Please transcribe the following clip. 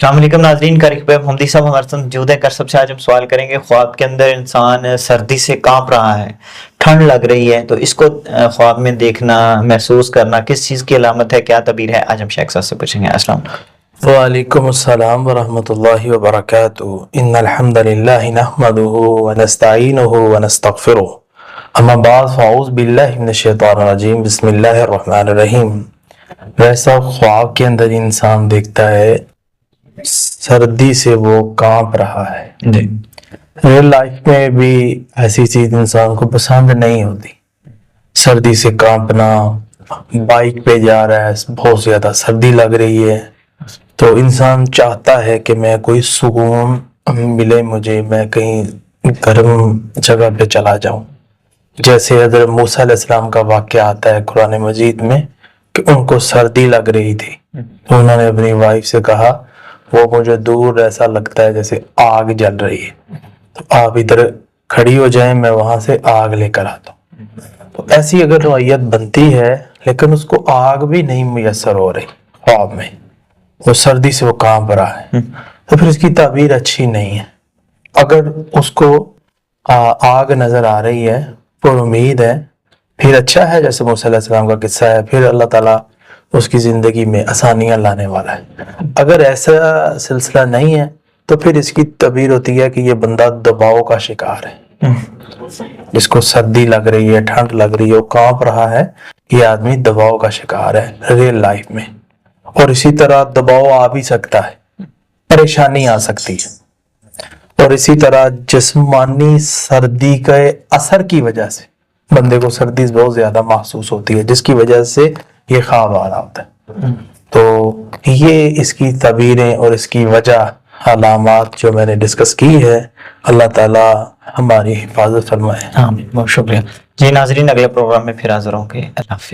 السلام علیکم ناظرین، کرک پہ حمدی صاحب ہمارے ساتھ موجود ہیں۔ کر سب سے آج ہم سوال کریں گے، خواب کے اندر انسان سردی سے کانپ رہا ہے، ٹھنڈ لگ رہی ہے، تو اس کو خواب میں دیکھنا، محسوس کرنا کس چیز کی علامت ہے، کیا تعبیر ہے؟ آج ہم شیخ صاحب سے پوچھیں گے۔ السلام علیکم۔ وعلیکم السلام ورحمۃ اللہ وبرکاتہ۔ ان الحمد للہ نحمده ونستعینه ونستغفره، اما بعد فاعوذ باللہ من الشیطان الرجیم، بسم اللہ الرحمن الرحیم۔ ویسا خواب کے اندر انسان دیکھتا ہے سردی سے وہ کانپ رہا ہے۔ جی، ریئل لائف میں بھی ایسی چیز انسان کو پسند نہیں ہوتی، سردی سے کانپنا۔ بائک پہ جا رہا ہے، بہت زیادہ سردی لگ رہی ہے، تو انسان چاہتا ہے کہ میں کوئی سکون ملے مجھے، میں کہیں گرم جگہ پہ چلا جاؤں۔ جیسے حضرت موسیٰ علیہ السلام کا واقعہ آتا ہے قرآن مجید میں کہ ان کو سردی لگ رہی تھی، تو انہوں نے اپنی وائف سے کہا وہ مجھے دور ایسا لگتا ہے جیسے آگ جل رہی ہے، تو آپ ادھر کھڑی ہو جائیں، میں وہاں سے آگ لے کر آتا ہوں۔ تو ایسی اگر روایت بنتی ہے لیکن اس کو آگ بھی نہیں میسر ہو رہی خواب میں، وہ سردی سے وہ کانپ رہا ہے، تو پھر اس کی تعبیر اچھی نہیں ہے۔ اگر اس کو آگ نظر آ رہی ہے، پر امید ہے، پھر اچھا ہے، جیسے موسیٰ علیہ السلام کا قصہ ہے، پھر اللہ تعالیٰ اس کی زندگی میں آسانیاں لانے والا ہے۔ اگر ایسا سلسلہ نہیں ہے تو پھر اس کی تعبیر ہوتی ہے کہ یہ بندہ دباؤ کا شکار ہے، جس کو سردی لگ رہی ہے، ٹھنڈ لگ رہی ہے، وہ کانپ رہا ہے، یہ آدمی دباؤ کا شکار ہے ریئل لائف میں۔ اور اسی طرح دباؤ آ بھی سکتا ہے، پریشانی آ سکتی ہے، اور اسی طرح جسمانی سردی کے اثر کی وجہ سے بندے کو سردی بہت زیادہ محسوس ہوتی ہے، جس کی وجہ سے یہ خواب آ رہا ہوتا ہے۔ تو یہ اس کی تعبیریں اور اس کی وجہ علامات جو میں نے ڈسکس کی ہے، اللہ تعالیٰ ہماری حفاظت فرمائے۔ آمین، بہت شکریہ جی۔ ناظرین، اگلے پروگرام میں پھر حاضر ہوں گے۔ اللہ حافظ۔